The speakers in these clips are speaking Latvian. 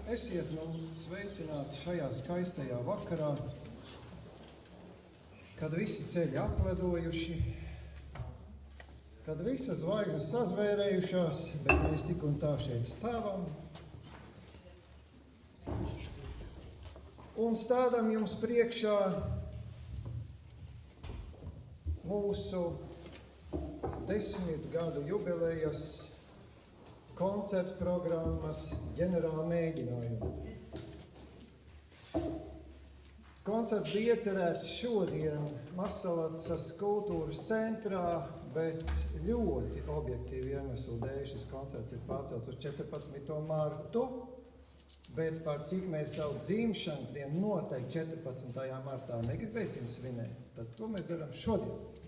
Esiet sveicināti šajā skaistajā vakarā, kad visi ceļi apledojuši, kad visas zvaigznes sazvērējušās, bet mēs tik un tā šeit stāvam. Un stādam jums priekšā mūsu 10 gadu jubilejas koncertu programmas ģenerāla mēģinājumu. Koncerts bija iecerēts šodien Masalacas kultūras centrā, bet ļoti objektīvi iemeslu dēļ šis koncerts ir pārcelts uz 14. martu, bet par cik mēs savu dzimšanas dienu noteikti 14. martā negribēsim svinēt, tad to mēs darām šodien.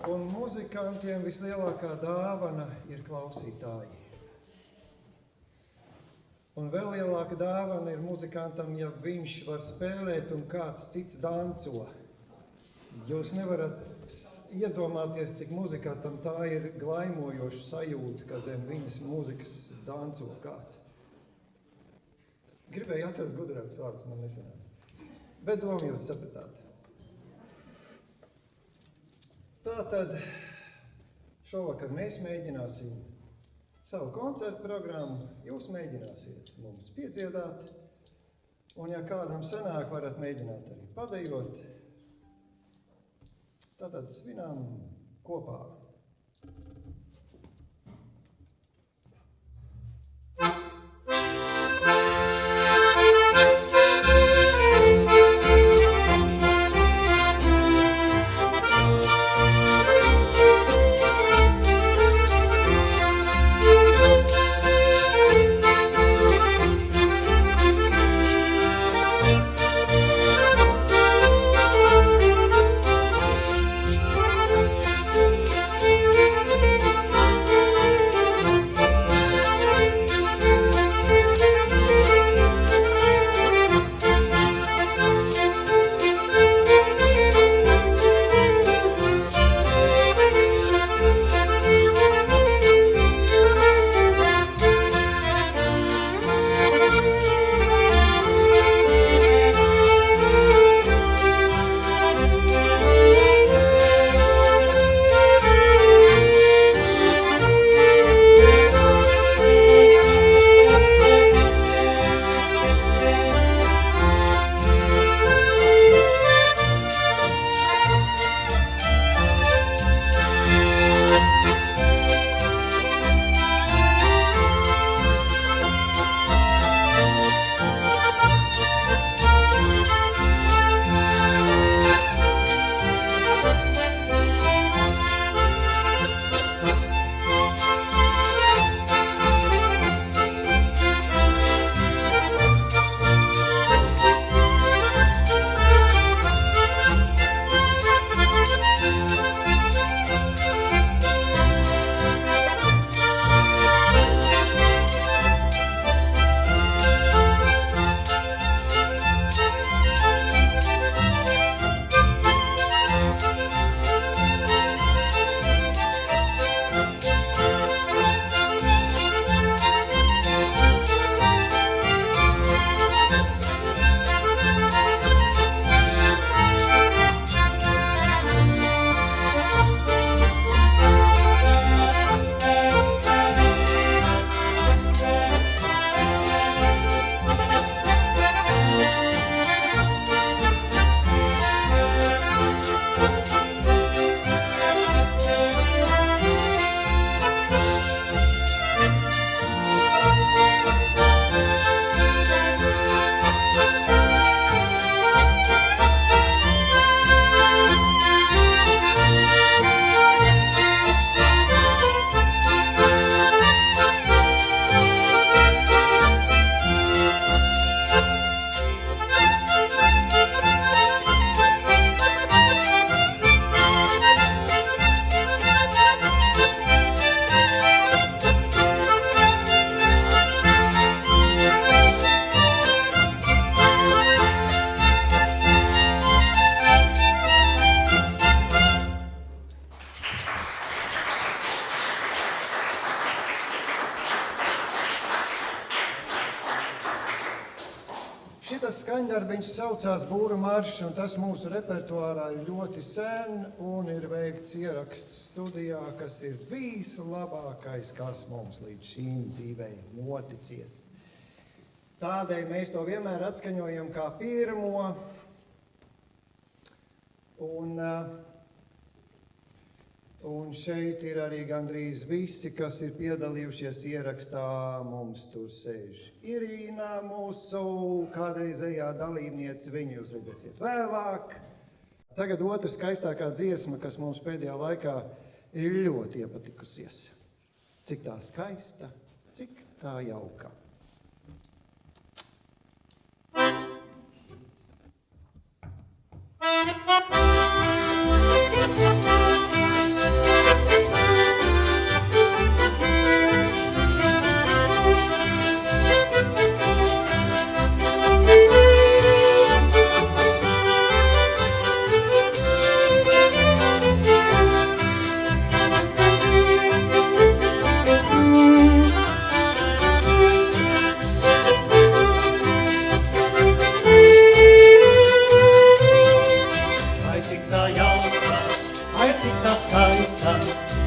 Un muzikantiem vislielākā dāvana ir klausītāji. Un vēl lielāka dāvana ir muzikantam, ja viņš var spēlēt un kāds cits danco. Jūs nevarat iedomāties, cik muzikantam tā ir glaimojoša sajūta, ka zem viņas muzikas danco kāds. Gribēju atrast gudrākus vārdus, man nesanāca. Bet domu jūs sapratāt. Tātad šovakar mēs mēģināsim savu koncertu programmu, jūs mēģināsiet mums piedziedāt, un ja kādam sanāk, varat mēģināt arī padejot. Tātad svinām kopā. Paņģerbiņš saucās Būra maršs, un tas mūsu repertuārā ir ļoti sen, un ir veikts ieraksts studijā, kas ir vislabākais, kas mums līdz šīm dzīvei noticies. Tādēļ mēs to vienmēr atskaņojam kā pirmo, un šeit ir arī gandrīz visi, kas ir piedalījušies ierakstā. Mums tur sēž Irīna, mūsu kādreizējā dalībniece, viņu jūs redzēsiet vēlāk. Tagad otra skaistākā dziesma, kas mums pēdējā laikā ir ļoti iepatikusies. Cik tā skaista, cik tā jauka.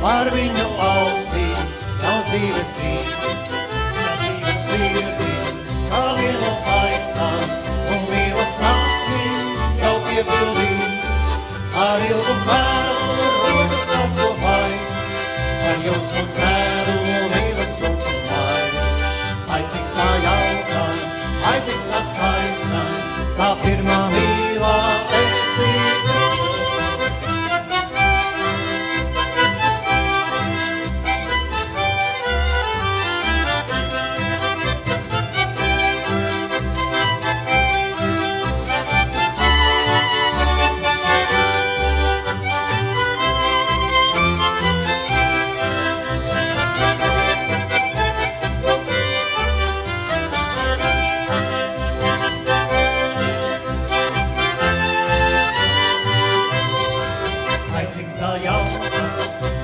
Ar viņu ausīs nav dzīves rīt, dzīves sirdīs, kā vienos aizstāns, un mīlas sapnis jau piepildīts. Ar ilgu vēlu rodas acu vairs, ar jūsu ceru mīlas lūkumai. Ai, cik tā jauka, ai, cik tā skaista, kā pirmā mīlā esi.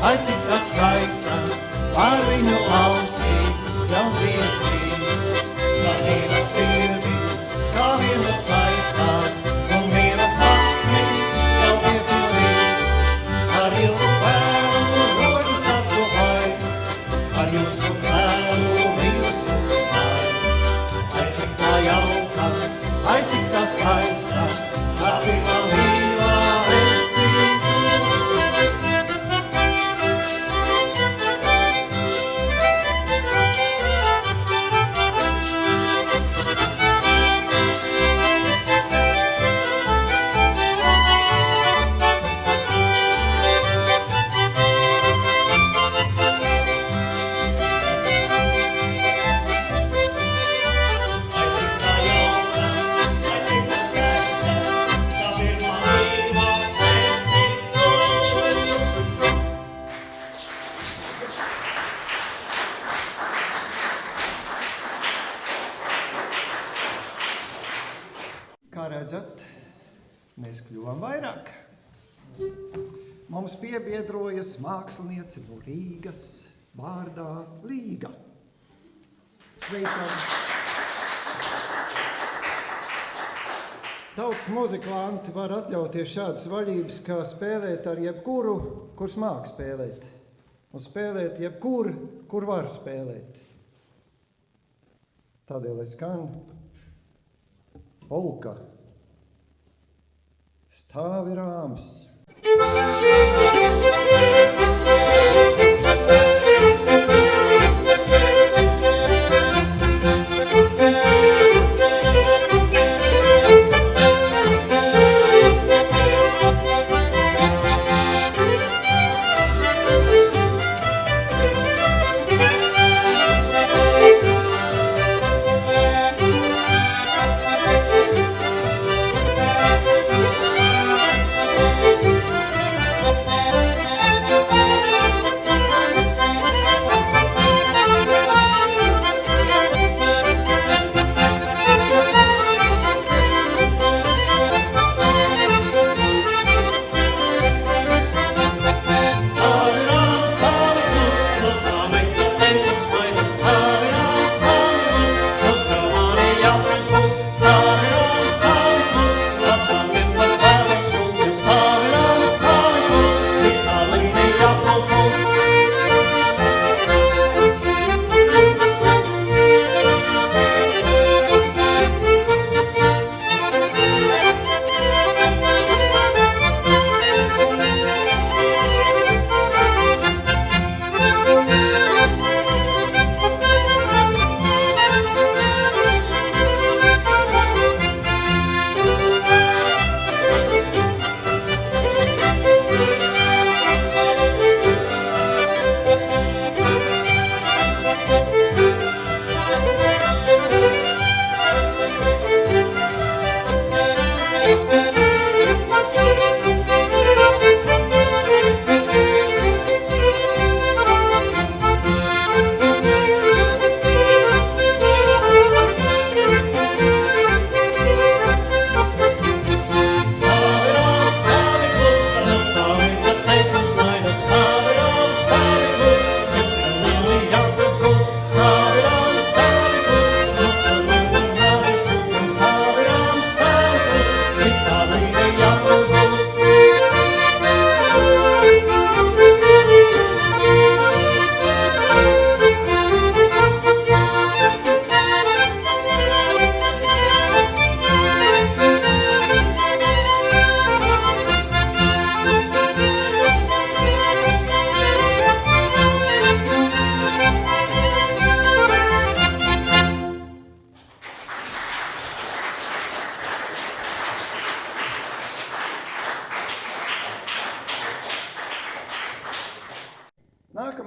Ai, cik tā skaista, ar viņu ausīs jau dzīves rīt, kā vienas sirdīs, kā vienos aizstās, un vienas sapnis jau piepildīt. Ar ilgu vēlu rodas acu vairs, ar jūsu ceru mīlas lūkumai. Ai, cik tā jauka, ai, cik tā skaista, kā pirmā mīlā esi. Kā redzat, mēs kļuvām vairāk. Mums piebiedrojas māksliniece no Rīgas vārdā Līga. Sveicam! Tautas muziklanti var atļauties šādas vaļības, kā spēlēt ar jebkuru, kurš māk spēlēt. Un spēlēt jebkur, kur var spēlēt. Tādēļ, lai skan polka. Stāvi rāms.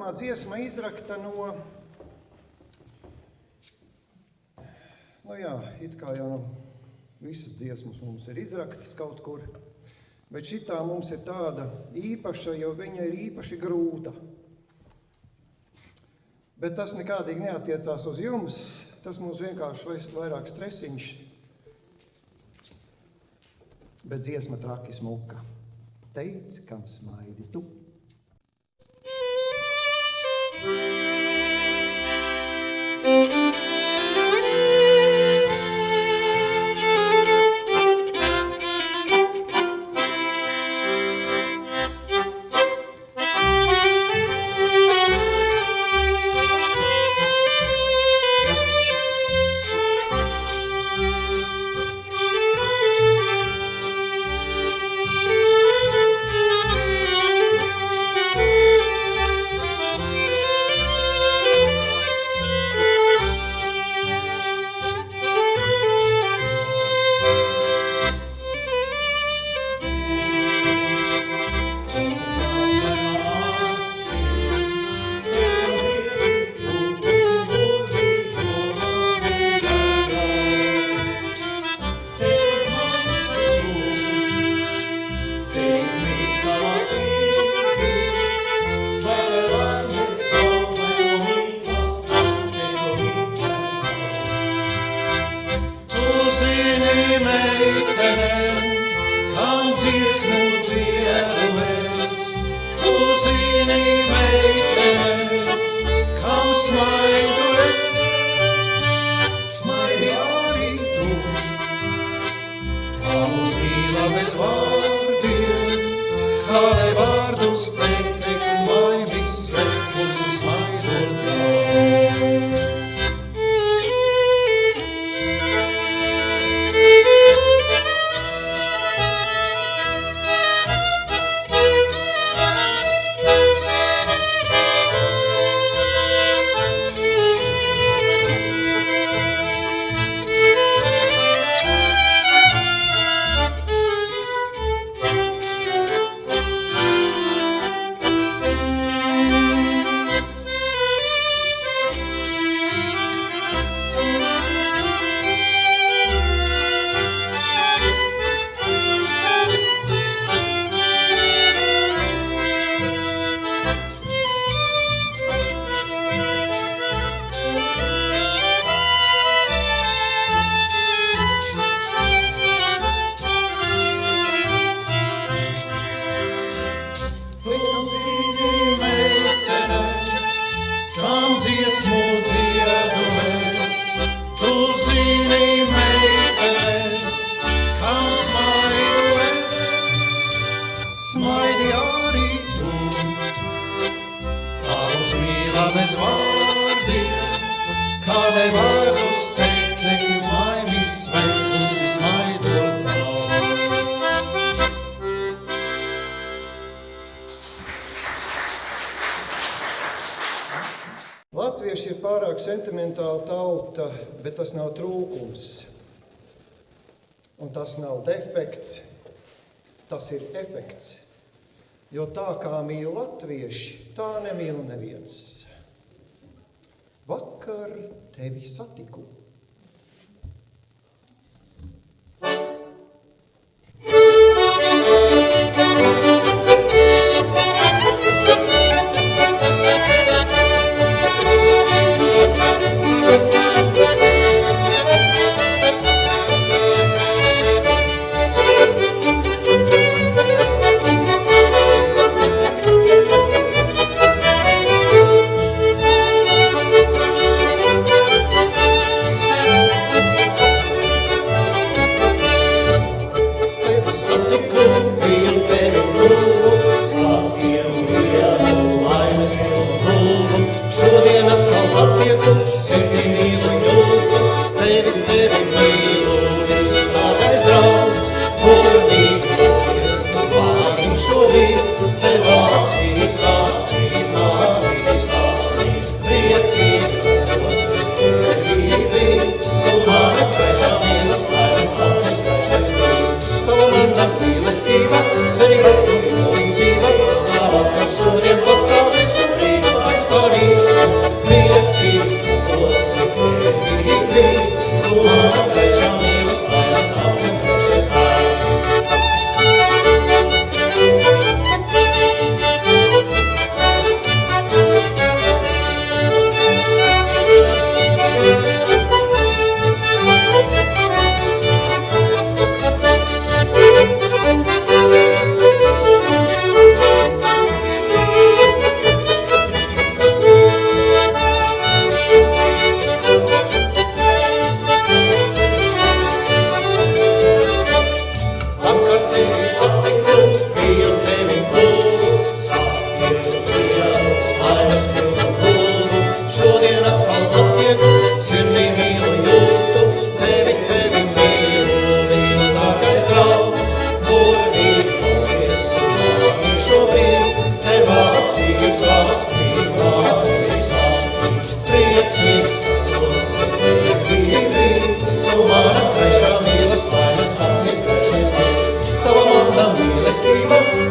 Nākamā dziesma izrakta no, it kā jau visas dziesmas mums ir izraktas kaut kur, bet šitā mums ir tāda īpaša, jo viņa ir īpaši grūta. Bet tas nekādīgi neatiecās uz jums, tas mums vienkārši vairāk stresiņš, bet dziesma traki smuka. Teic, kam smaidi tu. Latvieši ir pārāk sentimentāla tauta, bet tas nav trūkums. Un tas nav defekts, tas ir efekts. Jo tā kā mīl latvieši, tā nemīl neviens. Vakar tevi satiku.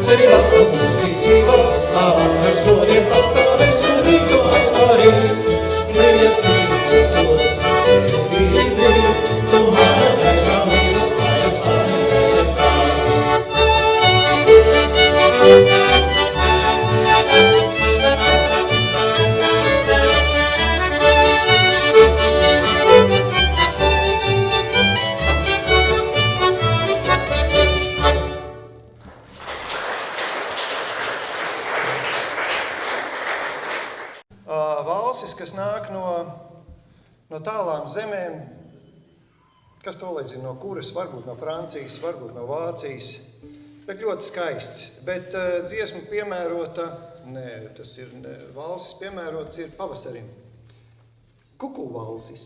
Cerībā, ka mūs ticībā, kā vakar šodien pastāvēs un rītu aizpārīt. Liecības tos, brīvi, tu mana gaišā mīlas mājas atvežā. Valstis, kas nāk no tālām zemēm, kas to lai zina, no kuras, varbūt no Francijas, varbūt no Vācijas, bet ļoti skaists. Bet dziesma piemērota, valstis piemērots ir pavasarim. Kuku valsis.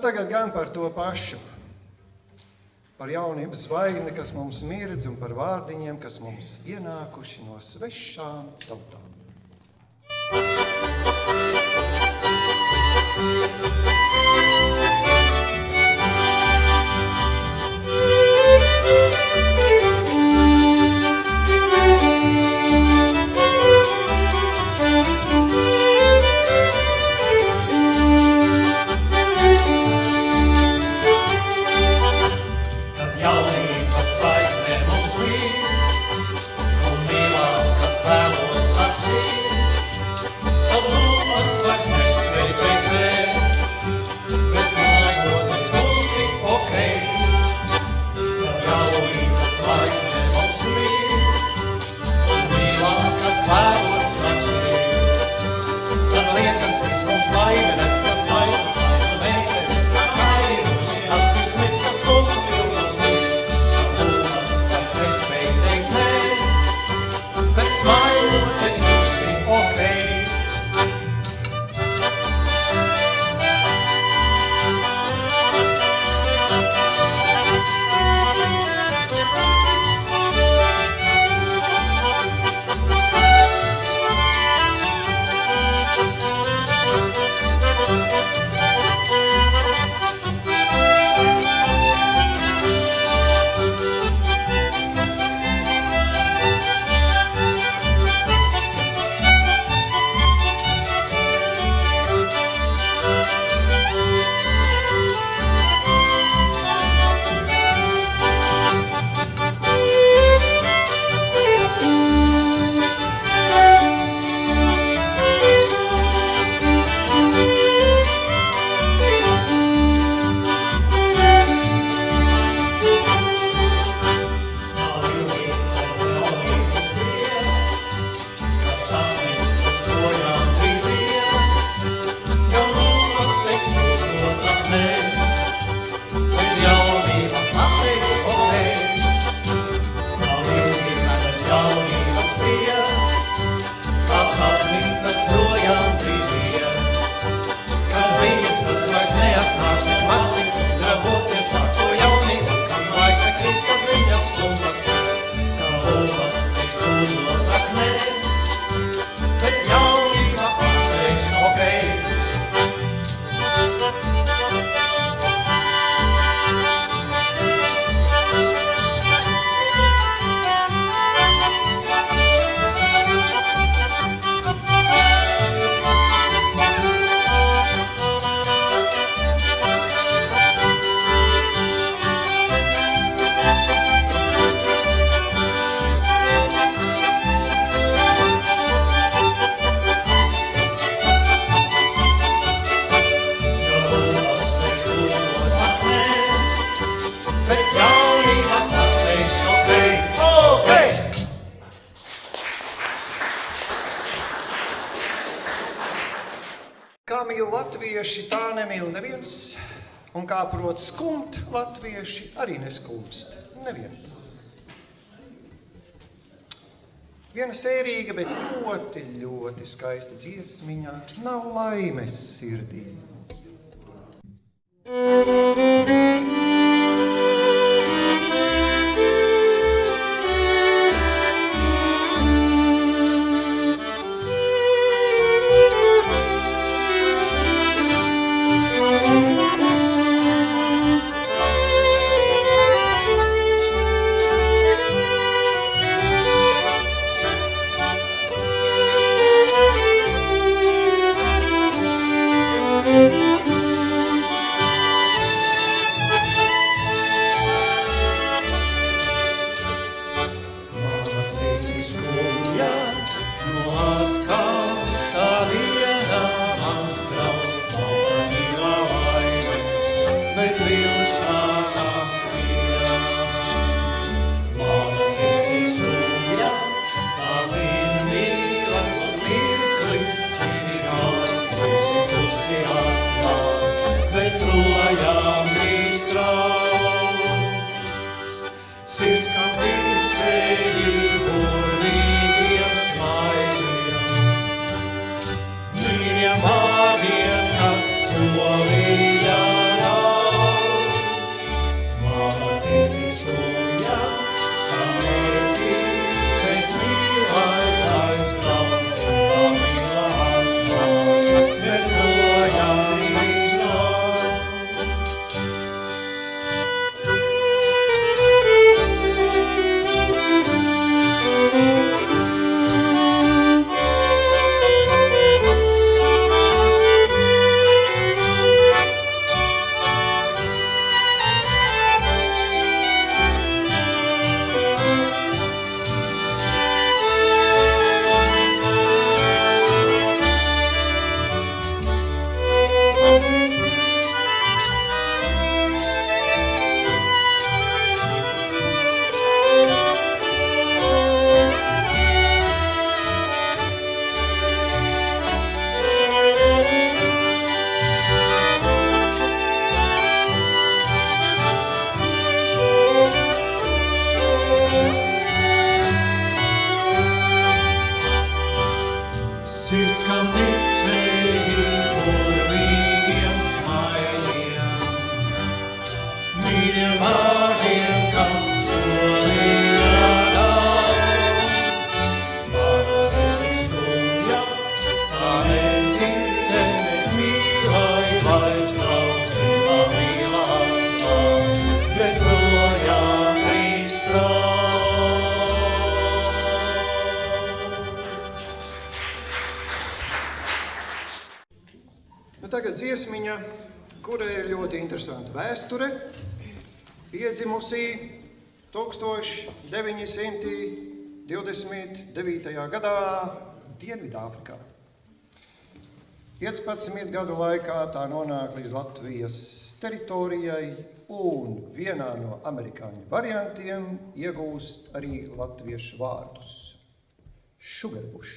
Tagad gan par to pašu, par jaunības zvaigzni, kas mums mirdz, un par vārdiņiem, kas mums ienākuši no svešām tautām. Vēlos sacīt, ka lūpas vairs nespēj pēc Kā mīl latvieši, tā nemīl neviens, un kā prot skumt, latvieši arī neskumst neviens. Viena sērīga, bet ļoti, ļoti skaista dziesmiņa nav laimes sirdī. Tagad dziesmiņa, kurai ir ļoti interesanta vēsture, piedzimusī 1929. gadā Dienvidāfrikā. 15 gadu laikā tā nonāk līdz Latvijas teritorijai un vienā no amerikāņu variantiem iegūst arī latviešu vārdus – Sugarbush.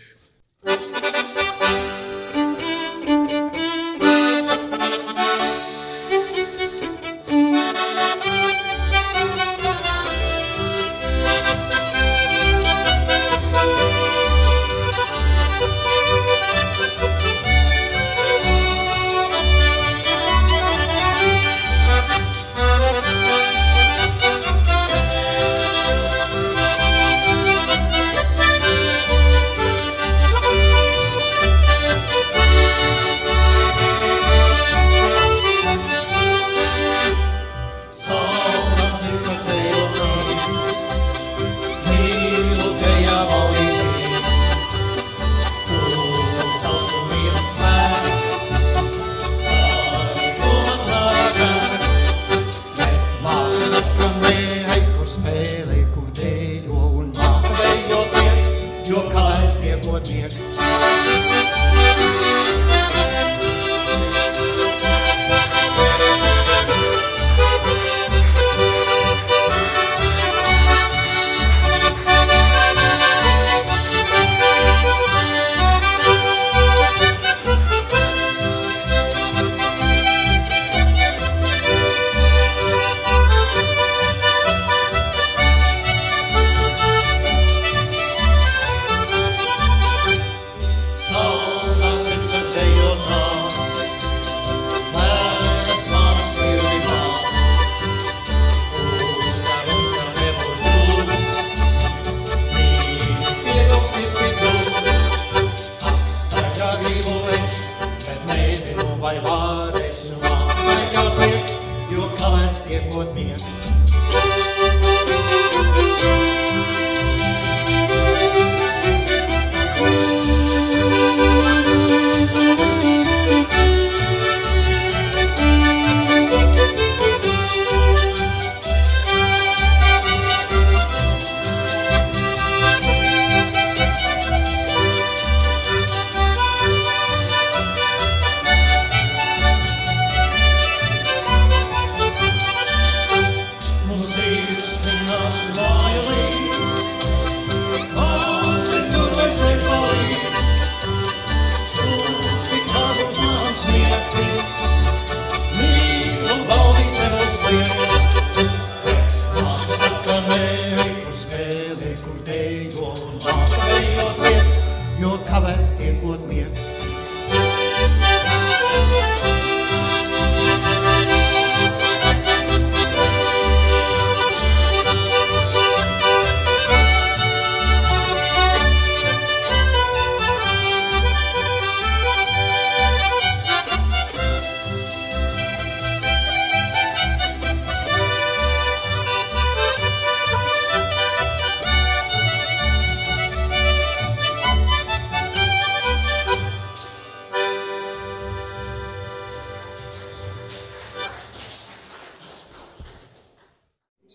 tiekot miegs.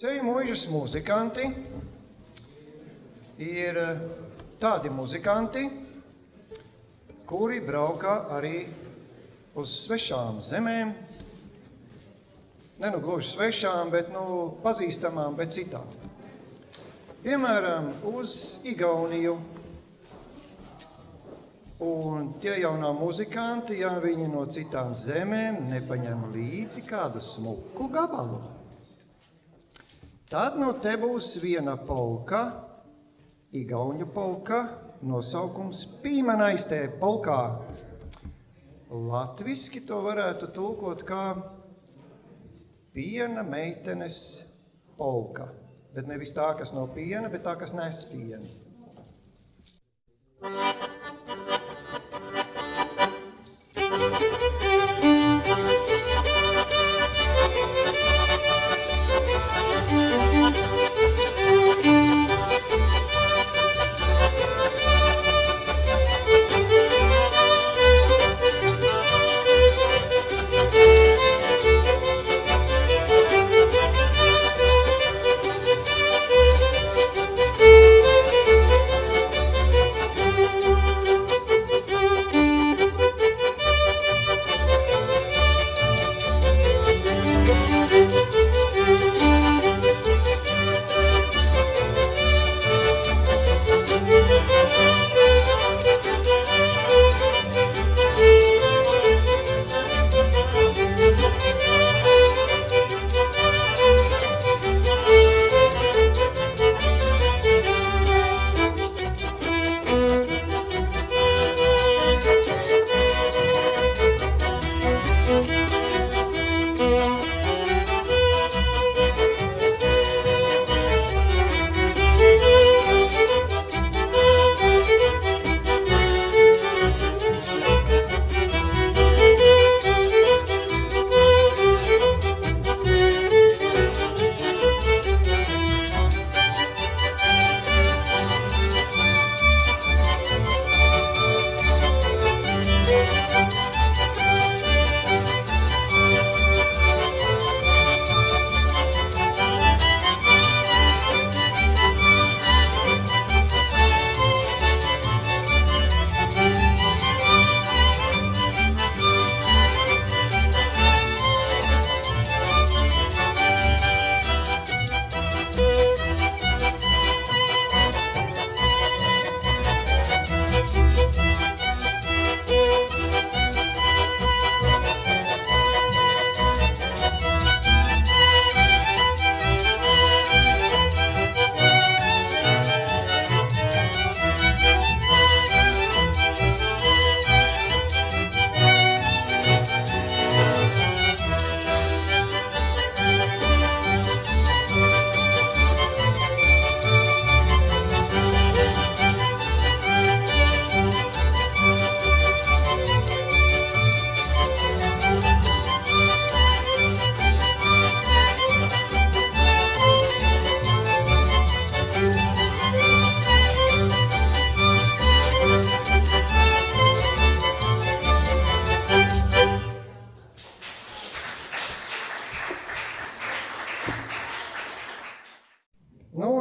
Seju mūžas muzikanti ir tādi muzikanti, kuri braukā arī uz svešām zemēm. Ne nu gluži svešām, bet pazīstamām, bet citām. Piemēram, uz Igauniju. Un tie jau nav muzikanti, ja viņi no citām zemēm nepaņem līdzi kādu smuku gabalu. Tad te būs viena polka, igauņu polka, nosaukums Pīmenaistē polkā. Latviski to varētu tulkot kā piena meitenes polka. Bet nevis tā, kas nav piena, bet tā, kas nes pienu.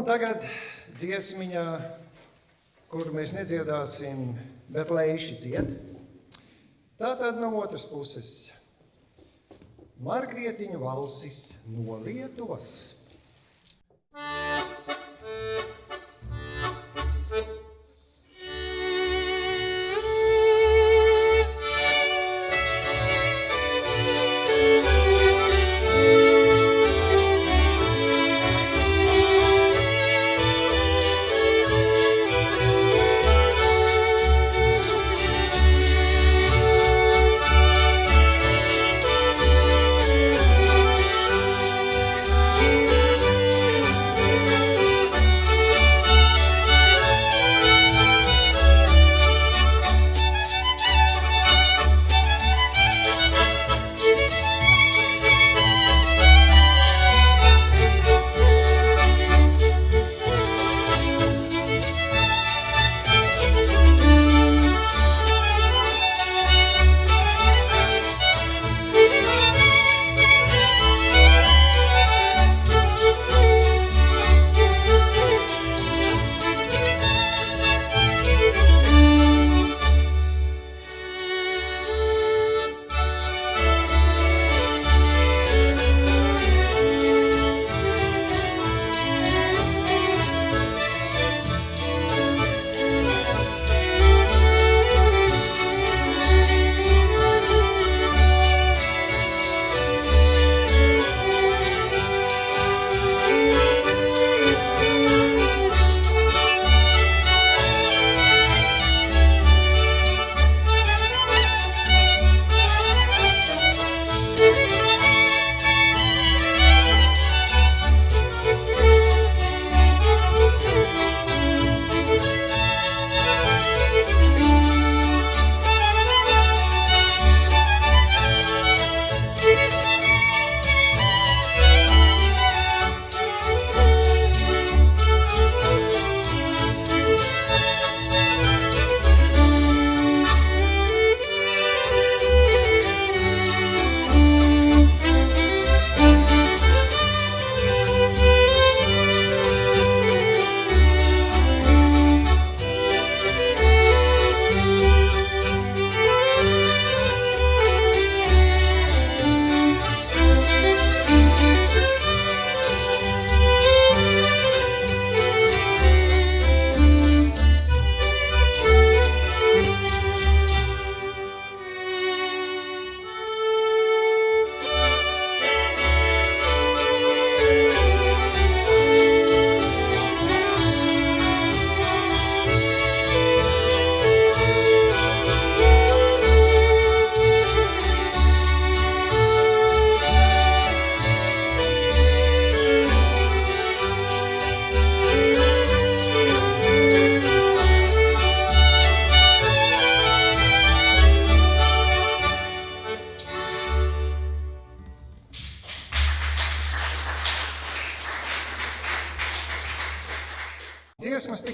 Tagad dziesmiņā, kur mēs nedziedāsim, bet leiši dzied. Tātad no otras puses. Margrietiņu valsis no Lietuvas.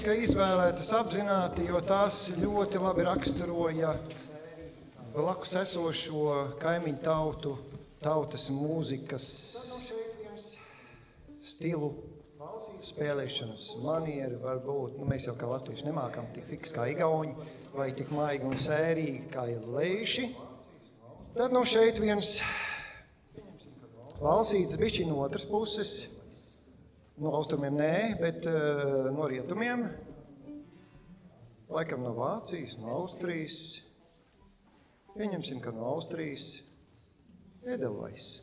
ka izvēlētas apzināti, jo tās ļoti labi raksturoja blakus esošo kaimiņu tautas mūzikas stilu, spēlēšanas manieru varbūt. Mēs jau kā latvieši nemākam tik fiks kā igauņi, vai tik maigi un sērīgi kā leiši. Tad šeit viens valsīts bišķi no otras puses, no austrumiem nē, bet no rietumiem, laikam no Vācijas, no Austrijas, pieņemsim, ka no Austrijas, Edelvais.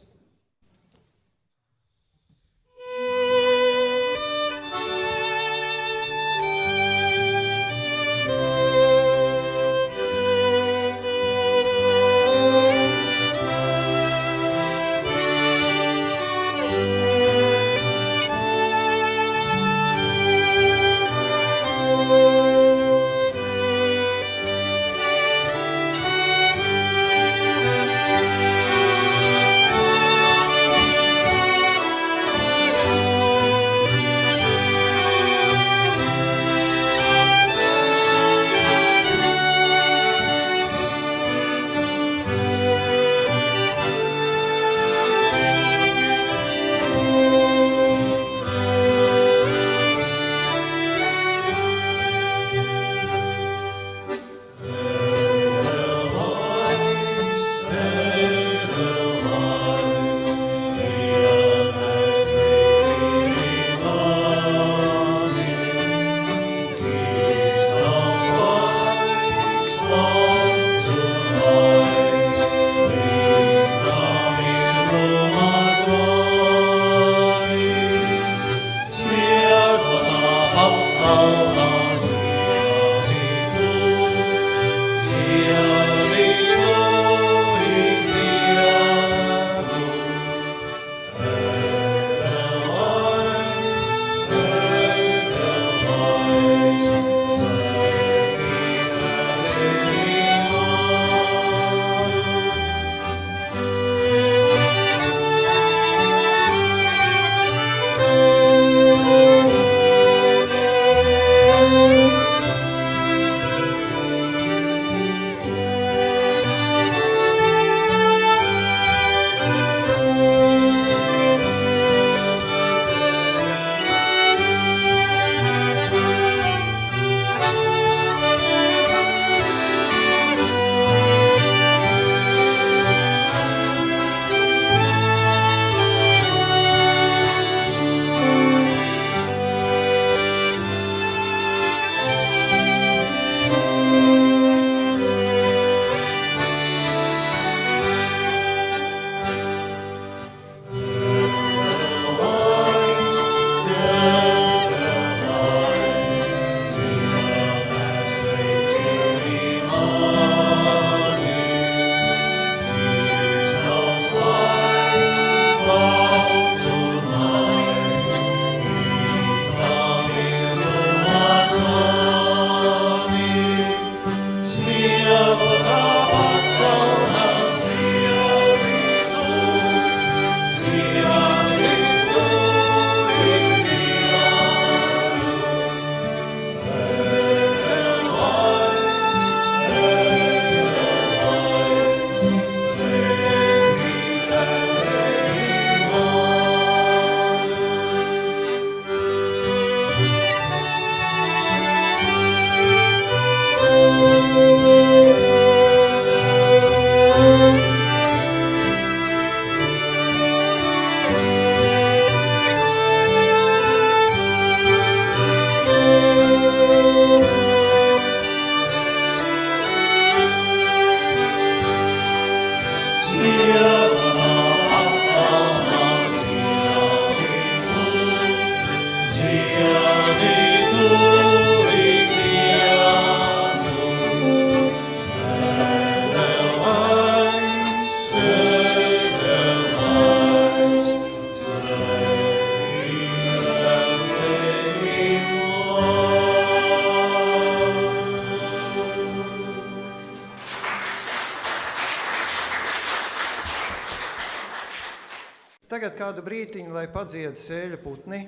Tagad kādu brītiņu, lai padzied sēļa putni.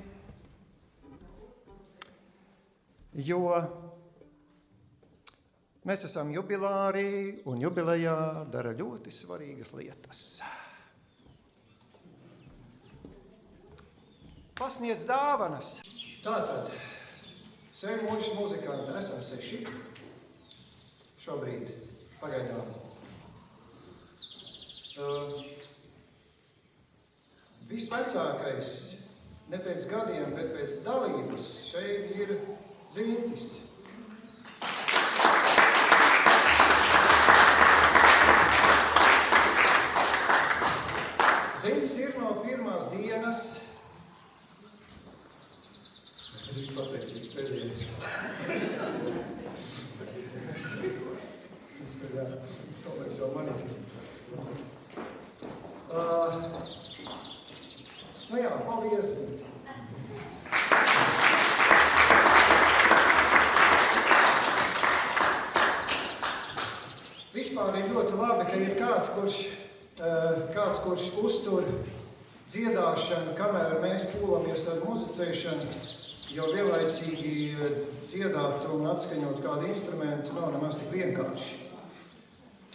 jo mēs esam jubilāri un jubilejā dara ļoti svarīgas lietas. Pasniedz dāvanas. Tātad, Sēļmuļas muzikanti esam 6 šobrīd pagaidām. Visvecākais, ne pēc gadiem, bet pēc dalības, šeit ir Zintis. Zintis ir no pirmās dienas. Es pateicu līdz pēdējai. Jā, cilvēks jau manīs. Nu jā, paldies. Vispār ir ļoti labi, ka ir kāds, kurš uztur dziedāšanu, kamēr mēs pūlamies ar muzicēšanu, jo vienlaicīgi dziedāt un atskaņot kādu instrumentu nav nemaz tik vienkārši.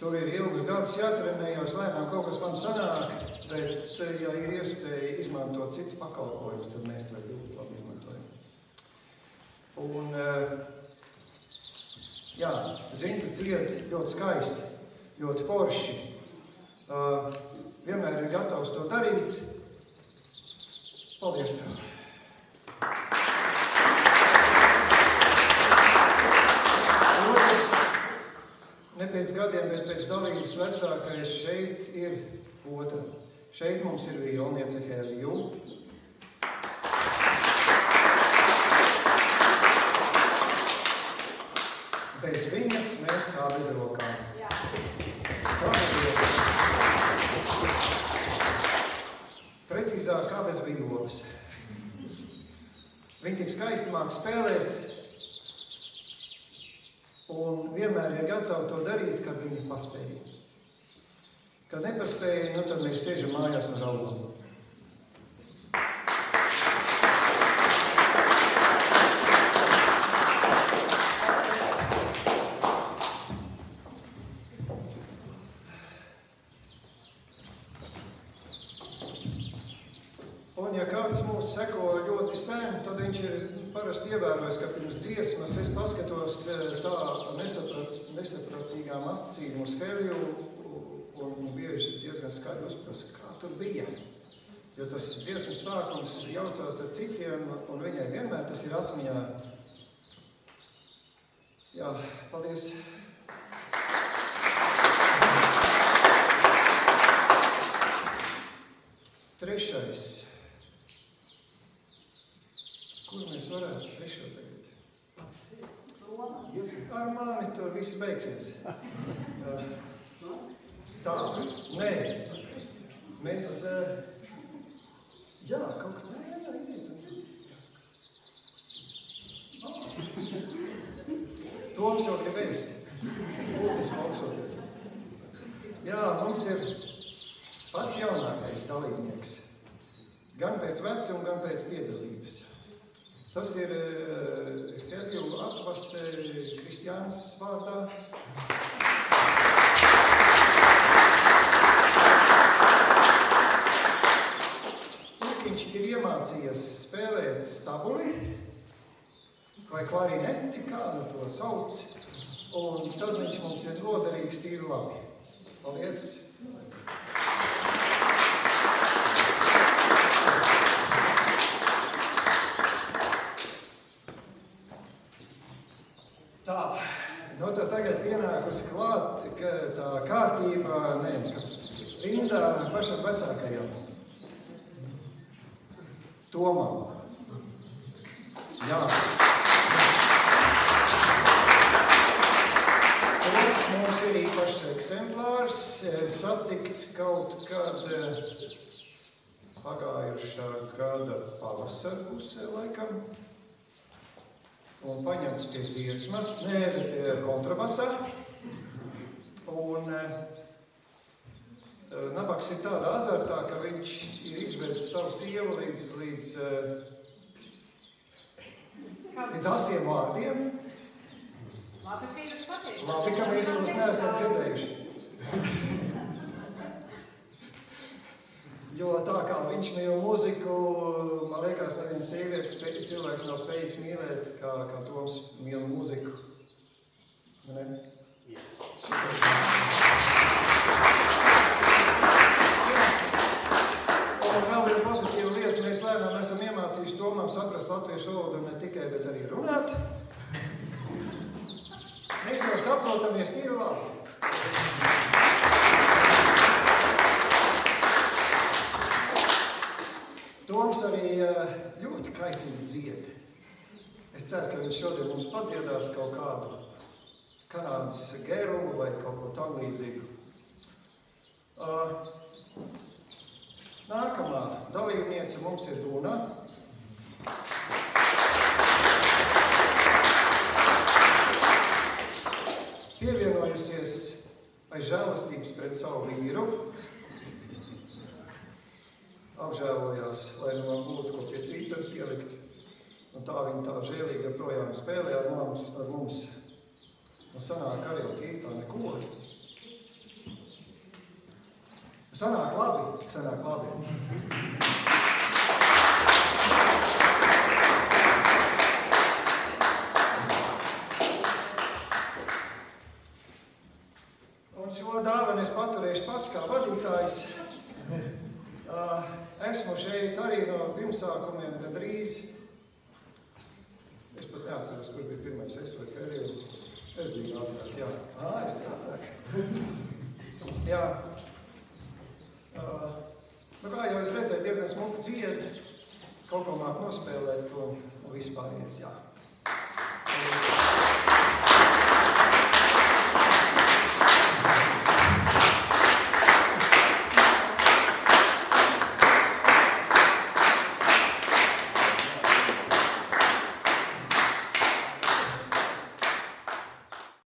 Tur ir ilgus gadus jātrenējās, lēnām kaut kas man sanāk, bet, ja ir iespēja izmantot citu pakalpojumus, tad mēs to ļoti labi izmantojam. Un, jā, Zintis dzied ļoti skaisti, ļoti forši. Vienmēr ir gatavs to darīt. Paldies tev! Ne pēc gadiem, bet pēc dalības vecākais šeit ir otra. Šeit mums ir violniece Helju. Bez viņas mēs kā bez rokām. Kā bez rokām. Precīzāk kā bez vīlogas. Viņi tik skaisti māk spēlēt. Un vienmēr ir gatavi to darīt, kad viņi paspēja. Kad nepaspēja, nu tad mēs sēžam mājās un raudam. Un ja kāds mūs seko ļoti sen, tad viņš ir parasti ievērojis, ka pirms dziesmas es paskatos tā nesapratīgām acīm uz Helju un bieži diezgan skaļi uzprasu, kā tur bija. Jo tas dziesmas sākums jaucās ar citiem un viņai vienmēr tas ir atmiņā. Jā, paldies! Trešais. Kur mēs varētu trešo tagad? Ar mani tur viss beigsies. Tā, nē. Mēs, jā, kaut kā, Toms jau grib ēst. Pūlis klausoties. Jā, mums ir pats jaunākais dalībnieks. Gan pēc vecuma, gan pēc piedalības. Tas ir Helju atvase Kristiāns vārdā. Viņš ir iemācījies spēlēt stabuli vai klarineti, kā nu to sauc, un tad viņš mums ir noderīgs tīri labi. Paldies! Tā, nu tā tagad pienākusi klāt, ka tā kārtībā, rindā pašam vecākajam. Tomam. Jā. Toms mums ir īpašs eksemplārs, satikts kaut kad pagājušā gada pavasara pusē laikam. Un paņemts pie dziesmas, bet pie kontrabasa. Un nabaks ir tādā azartā, ka viņš ir izvedis savu sievu līdz līdz asiem vārdiem. Labi, ka mēs tos neesam dzirdējuši. Jo tā kā viņš mīl muziku, man liekas, neviena sieviete cilvēks nav spējīgs mīlēt, kā Toms mīl muziku. Ne? Un vēl viena pozitīva lieta, mēs lēnām esam iemācījuši Tomam saprast latviešu valodu ne tikai, bet arī runāt. Mēs jau saprotamies tīri labi. Toms arī ļoti kaitīgi dzied. Es ceru, ka viņš šodien mums padziedās kaut kādu Kanādas gērumu vai kaut ko tam līdzīgu. Nākamā dalībniece mums ir Duna. Pievienojusies aiz žēlastības pret savu vīru. Apžēlojās, lai nu man būtu ko pie cita pielikt. Un tā viņa tā žēlīgi joprojām spēlē ar mums. Un sanāk arī jau tīk tā neko. Sanāk labi, sanāk labi. Un šo dāvanu es paturēšu pats kā vadītājs. Esmu šeit arī no pirmsākumiem gandrīz. Es pat neatceros, kur bija pirmais es vai periodu. Es biju ātrāk, jā. Es biju ātrāk. Jā. Nu kā jau es redzēju, diezgan smuki dzied, kaut ko māk nospēlēt un vispārējais, jā.